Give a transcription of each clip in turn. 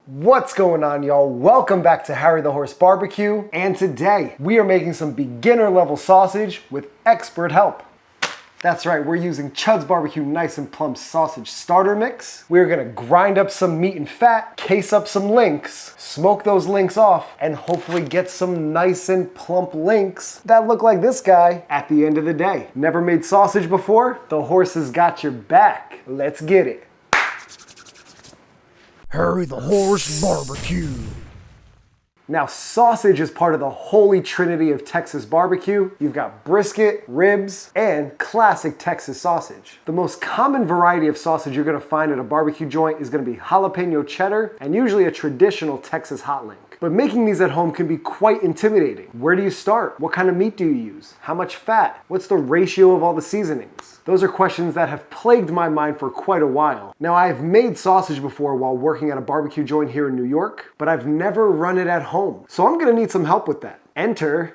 What's going on, y'all? Welcome back to Harry the Horse Barbecue, and today we are making some beginner level sausage with expert help. That's right, we're using Chuds BBQ Nice and Plump Sausage Starter Mix. We're gonna grind up some meat and fat, case up some links, smoke those links off, and hopefully get some nice and plump links that look like this guy at the end of the day. Never made sausage before? The horse has got your back. Let's get it. Harry the Horse Barbecue. Now, sausage is part of the holy trinity of Texas barbecue. You've got brisket, ribs, and classic Texas sausage. The most common variety of sausage you're gonna find at a barbecue joint is gonna be jalapeno cheddar and usually a traditional Texas hot link. But making these at home can be quite intimidating. Where do you start? What kind of meat do you use? How much fat? What's the ratio of all the seasonings? Those are questions that have plagued my mind for quite a while. Now, I've made sausage before while working at a barbecue joint here in New York, but I've never run it at home. So I'm gonna need some help with that. Enter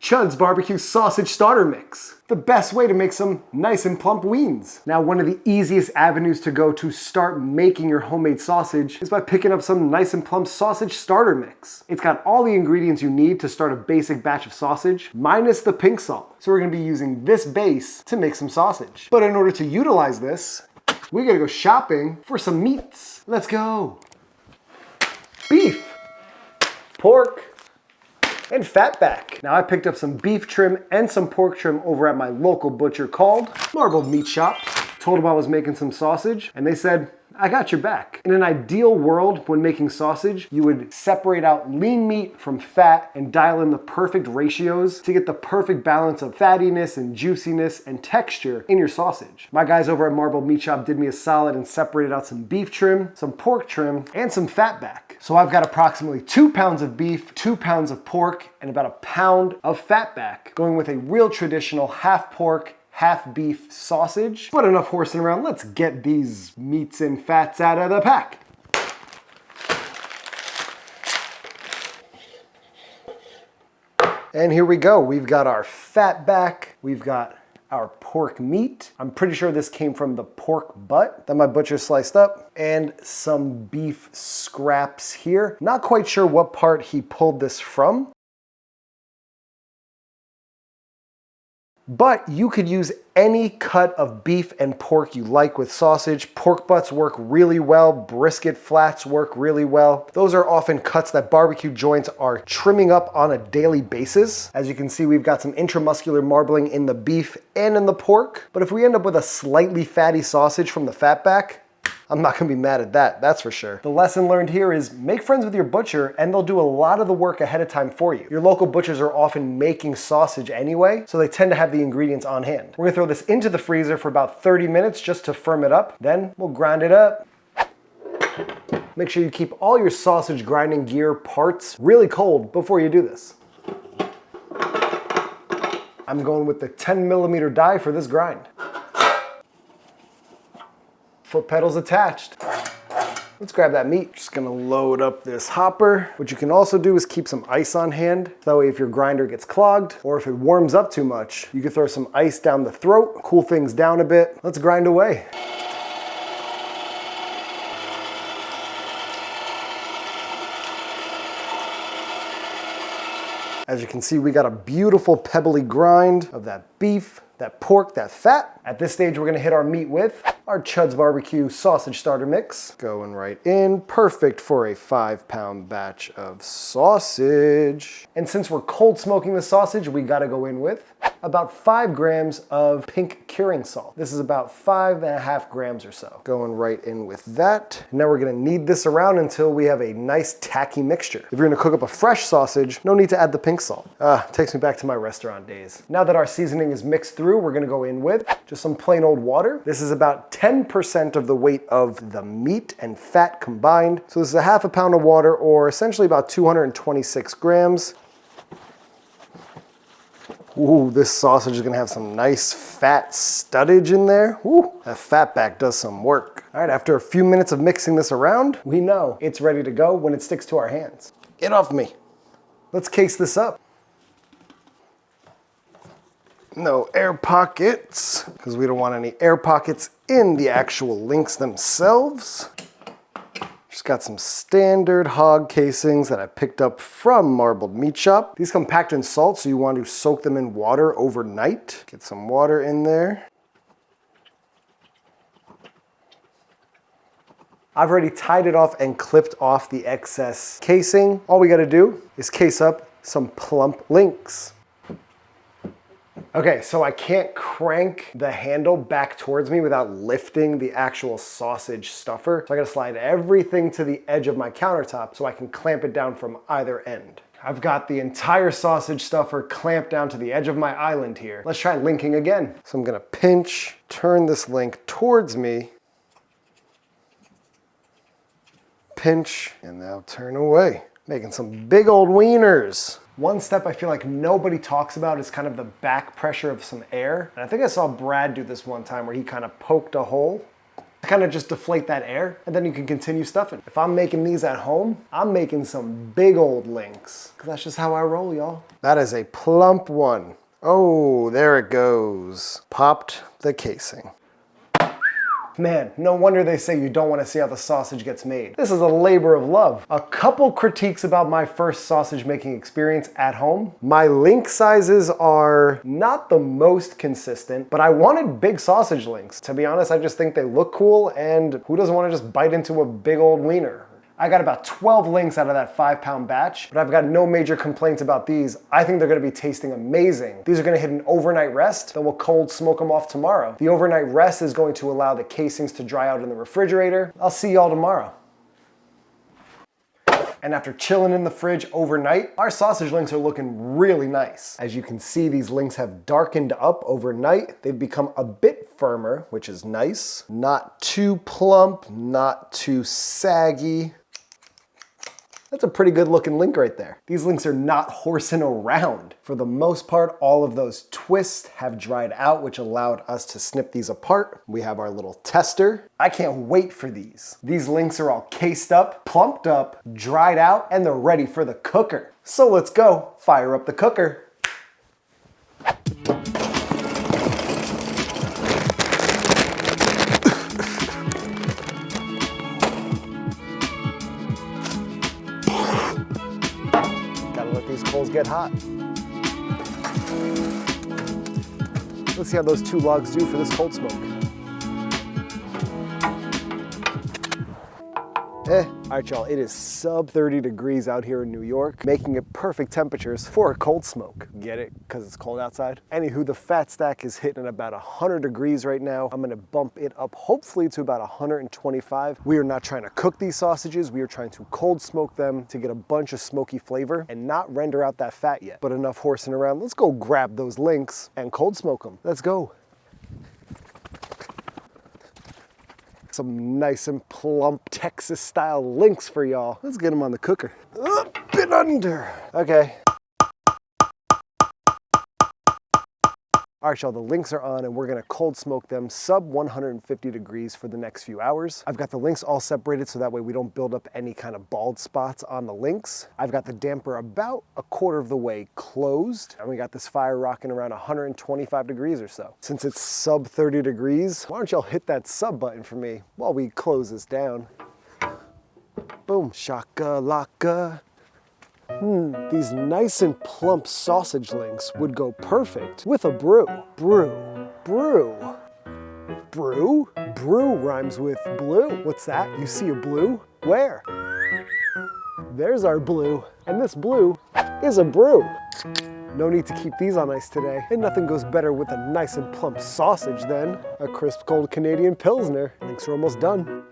Chuds BBQ Sausage Starter Mix. The best way to make some nice and plump wings. Now, one of the easiest avenues to go to start making your homemade sausage is by picking up some nice and plump sausage starter mix. It's got all the ingredients you need to start a basic batch of sausage, minus the pink salt. So we're gonna be using this base to make some sausage. But in order to utilize this, we gotta go shopping for some meats. Let's go. Beef, pork, and fatback. Now I picked up some beef trim and some pork trim over at my local butcher called Marble Meat Shop. Told them I was making some sausage and they said, I got your back. In an ideal world, when making sausage, you would separate out lean meat from fat and dial in the perfect ratios to get the perfect balance of fattiness and juiciness and texture in your sausage. My guys over at Marble Meat Shop did me a solid and separated out some beef trim, some pork trim, and some fatback. So I've got approximately 2 pounds of beef, 2 pounds of pork, and about 1 pound of fatback, going with a real traditional half pork, half beef sausage. But enough horsing around, let's get these meats and fats out of the pack. And here we go. We've got our fatback, we've got our pork meat. I'm pretty sure this came from the pork butt that my butcher sliced up, and some beef scraps here. Not quite sure what part he pulled this from, but you could use any cut of beef and pork you like with sausage. Pork butts work really well, brisket flats work really well. Those are often cuts that barbecue joints are trimming up on a daily basis. As you can see, we've got some intramuscular marbling in the beef and in the pork, but if we end up with a slightly fatty sausage from the fatback, I'm not gonna be mad at that, that's for sure. The lesson learned here is make friends with your butcher and they'll do a lot of the work ahead of time for you. Your local butchers are often making sausage anyway, so they tend to have the ingredients on hand. We're gonna throw this into the freezer for about 30 minutes just to firm it up. Then we'll grind it up. Make sure you keep all your sausage grinding gear parts really cold before you do this. I'm going with the 10mm die for this grind. Foot pedals attached. Let's grab that meat. Just gonna load up this hopper. What you can also do is keep some ice on hand. That way if your grinder gets clogged or if it warms up too much, you can throw some ice down the throat, cool things down a bit. Let's grind away. As you can see, we got a beautiful pebbly grind of that beef, that pork, that fat. At this stage, we're gonna hit our meat with our Chuds BBQ Sausage Starter Mix. Going right in, perfect for a 5-pound batch of sausage. And since we're cold smoking the sausage, we gotta go in with about 5 grams of pink curing salt. This is about 5.5 grams or so. Going right in with that. Now we're gonna knead this around until we have a nice tacky mixture. If you're gonna cook up a fresh sausage, no need to add the pink salt. Takes me back to my restaurant days. Now that our seasoning is mixed through, we're gonna go in with just some plain old water. This is about 10% of the weight of the meat and fat combined. So this is a 1/2 pound of water, or essentially about 226 grams. Ooh, this sausage is gonna have some nice fat stuttage in there. Ooh, that fatback does some work. All right, after a few minutes of mixing this around, we know it's ready to go when it sticks to our hands. Get off me. Let's case this up. No air pockets, because we don't want any air pockets in the actual links themselves. Just got some standard hog casings that I picked up from Marbled Meat Shop. These come packed in salt, so you want to soak them in water overnight. Get some water in there. I've already tied it off and clipped off the excess casing. All we gotta do is case up some plump links. Okay, so I can't crank the handle back towards me without lifting the actual sausage stuffer. So I gotta slide everything to the edge of my countertop so I can clamp it down from either end. I've got the entire sausage stuffer clamped down to the edge of my island here. Let's try linking again. So I'm gonna pinch, turn this link towards me, pinch, and now turn away. Making some big old wieners. One step I feel like nobody talks about is kind of the back pressure of some air. And I think I saw Brad do this one time where he kind of poked a hole to kind of just deflate that air, and then you can continue stuffing. If I'm making these at home, I'm making some big old links, because that's just how I roll, y'all. That is a plump one. Oh, there it goes. Popped the casing. Man, no wonder they say you don't want to see how the sausage gets made. This is a labor of love. A couple critiques about my first sausage making experience at home. My link sizes are not the most consistent, but I wanted big sausage links. To be honest, I just think they look cool, and who doesn't want to just bite into a big old wiener? I got about 12 links out of that 5-pound batch, but I've got no major complaints about these. I think they're gonna be tasting amazing. These are gonna hit an overnight rest, then we'll cold smoke them off tomorrow. The overnight rest is going to allow the casings to dry out in the refrigerator. I'll see y'all tomorrow. And after chilling in the fridge overnight, our sausage links are looking really nice. As you can see, these links have darkened up overnight. They've become a bit firmer, which is nice. Not too plump, not too saggy. That's a pretty good looking link right there. These links are not horsing around. For the most part, all of those twists have dried out, which allowed us to snip these apart. We have our little tester. I can't wait for these. These links are all cased up, plumped up, dried out, and they're ready for the cooker. So let's go fire up the cooker. These coals get hot. Let's see how those 2 logs do for this cold smoke. All right, y'all, it is sub 30 degrees out here in New York, making it perfect temperatures for a cold smoke. Get it? Because it's cold outside? Anywho, the fat stack is hitting at about 100 degrees right now. I'm gonna bump it up hopefully to about 125. We are not trying to cook these sausages. We are trying to cold smoke them to get a bunch of smoky flavor and not render out that fat yet. But enough horsing around. Let's go grab those links and cold smoke them. Let's go. Some nice and plump Texas style links for y'all. Let's get them on the cooker. Up and under. Okay. All right, y'all, the links are on and we're gonna cold smoke them sub 150 degrees for the next few hours. I've got the links all separated so that way we don't build up any kind of bald spots on the links. I've got the damper about 1/4 of the way closed, and we got this fire rocking around 125 degrees or so. Since it's sub 30 degrees, why don't y'all hit that sub button for me while we close this down. Boom, shaka-laka. These nice and plump sausage links would go perfect with a brew. Brew. Rhymes with blue. What's that? You see a blue? Where? There's our blue. And this blue is a brew. No need to keep these on ice today. And nothing goes better with a nice and plump sausage than a crisp cold Canadian Pilsner. Links are almost done.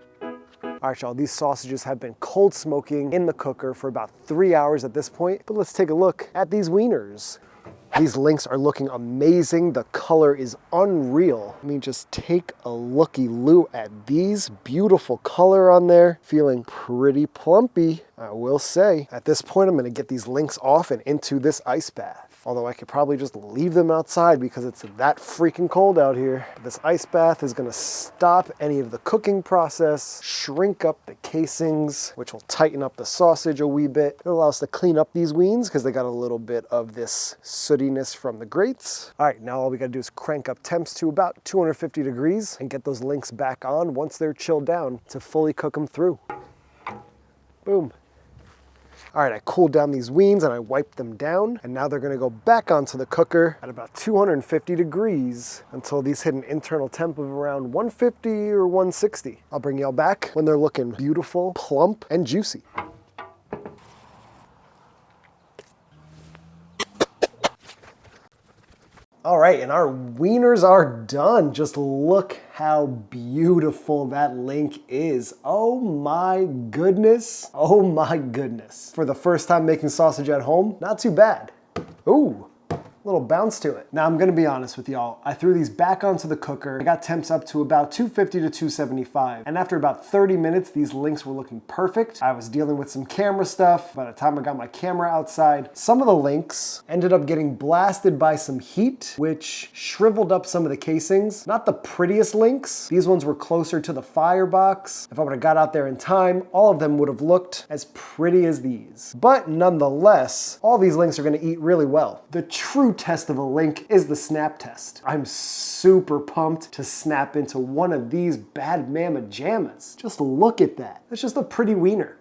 All right, y'all, these sausages have been cold smoking in the cooker for about 3 hours at this point, but let's take a look at these wieners. These links are looking amazing. The color is unreal. I mean, just take a looky-loo at these. Beautiful color on there. Feeling pretty plumpy, I will say. At this point, I'm gonna get these links off and into this ice bath. Although I could probably just leave them outside because it's that freaking cold out here. This ice bath is gonna stop any of the cooking process, shrink up the casings, which will tighten up the sausage a wee bit. It'll allow us to clean up these wings because they got a little bit of this sootiness from the grates. All right, now all we gotta do is crank up temps to about 250 degrees and get those links back on once they're chilled down to fully cook them through. Boom. All right, I cooled down these wings and I wiped them down, and now they're gonna go back onto the cooker at about 250 degrees until these hit an internal temp of around 150 or 160. I'll bring y'all back when they're looking beautiful, plump, and juicy. All right, and our wieners are done. Just look how beautiful that link is. Oh my goodness. Oh my goodness. For the first time making sausage at home, not too bad. Ooh. Little bounce to it. Now I'm gonna be honest with y'all. I threw these back onto the cooker. I got temps up to about 250 to 275. And after about 30 minutes, these links were looking perfect. I was dealing with some camera stuff. By the time I got my camera outside, some of the links ended up getting blasted by some heat, which shriveled up some of the casings. Not the prettiest links. These ones were closer to the firebox. If I would've got out there in time, all of them would have looked as pretty as these. But nonetheless, all these links are gonna eat really well. The true test of a link is the snap test. I'm super pumped to snap into one of these bad mama jammas. Just look at that. That's just a pretty wiener.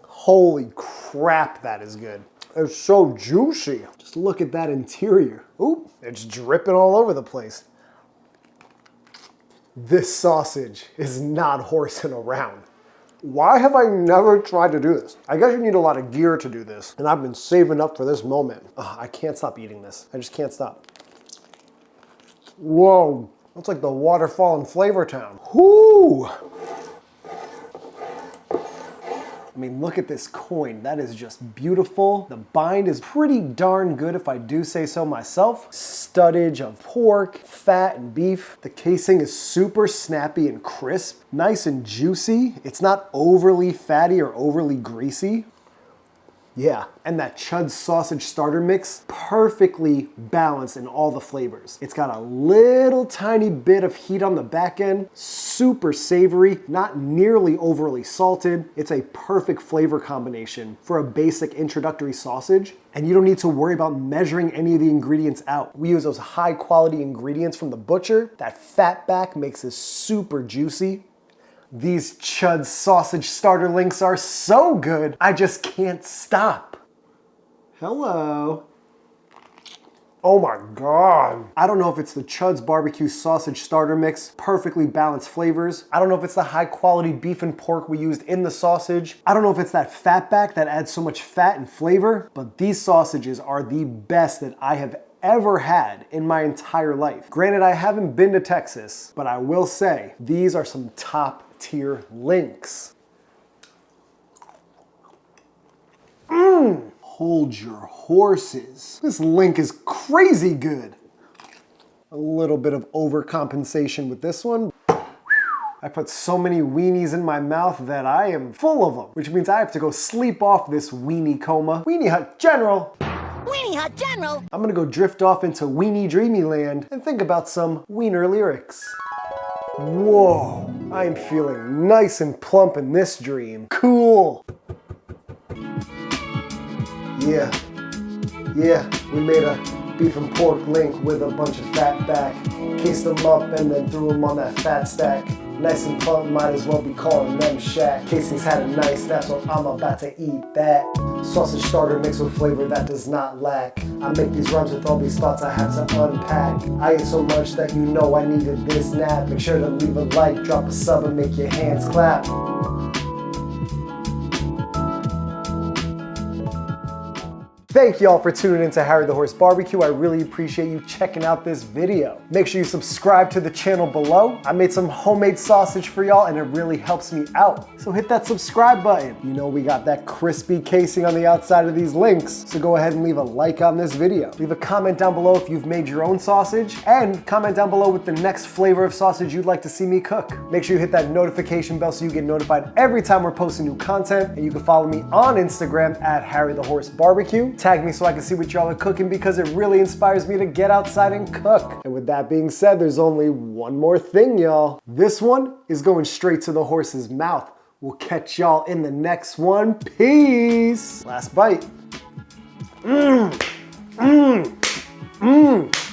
Holy crap, that is good. It's so juicy. Just look at that interior. Ooh, it's dripping all over the place. This sausage is not horsing around. Why have I never tried to do this? I guess you need a lot of gear to do this, and I've been saving up for this moment. Ugh, I can't stop eating this. I just can't stop. Whoa, that's like the waterfall in Flavor Town. Whoo! I mean, look at this coin. That is just beautiful. The bind is pretty darn good if I do say so myself. Studage of pork, fat, and beef. The casing is super snappy and crisp, nice and juicy. It's not overly fatty or overly greasy. Yeah, and that Chuds Sausage Starter mix, perfectly balanced in all the flavors. It's got a little tiny bit of heat on the back end, super savory, not nearly overly salted. It's a perfect flavor combination for a basic introductory sausage, and you don't need to worry about measuring any of the ingredients out. We use those high quality ingredients from the butcher. That fatback makes this super juicy. These Chuds Sausage Starter links are so good, I just can't stop. Hello. Oh my God. I don't know if it's the Chuds BBQ Sausage Starter mix, perfectly balanced flavors. I don't know if it's the high quality beef and pork we used in the sausage. I don't know if it's that fatback that adds so much fat and flavor, but these sausages are the best that I have ever had in my entire life. Granted, I haven't been to Texas, but I will say these are some top tier links. Hold your horses. This link is crazy good. A little bit of overcompensation with this one. I put so many weenies in my mouth that I am full of them, which means I have to go sleep off this weenie coma. Weenie Hut General. Weenie Hut General. I'm gonna go drift off into Weenie Dreamy Land and think about some wiener lyrics. Whoa, I am feeling nice and plump in this dream. Cool. Yeah, we made a beef and pork link with a bunch of fat back. Cased them up and then threw them on that fat stack. Nice and plump, might as well be calling them shack. Casings had a nice, that's what I'm about to eat that. Sausage starter mixed with flavor that does not lack. I make these rhymes with all these thoughts I have to unpack. I ate so much that you know I needed this nap. Make sure to leave a like, drop a sub, and make your hands clap. Thank y'all for tuning in to Harry the Horse Barbecue. I really appreciate you checking out this video. Make sure you subscribe to the channel below. I made some homemade sausage for y'all and it really helps me out. So hit that subscribe button. You know we got that crispy casing on the outside of these links. So go ahead and leave a like on this video. Leave a comment down below if you've made your own sausage, and comment down below with the next flavor of sausage you'd like to see me cook. Make sure you hit that notification bell so you get notified every time we're posting new content, and you can follow me on Instagram at Harry the Horse Barbecue. Tag me so I can see what y'all are cooking because it really inspires me to get outside and cook. And with that being said, there's only one more thing, y'all. This one is going straight to the horse's mouth. We'll catch y'all in the next one. Peace. Last bite. Mmm. Mmm. Mmm.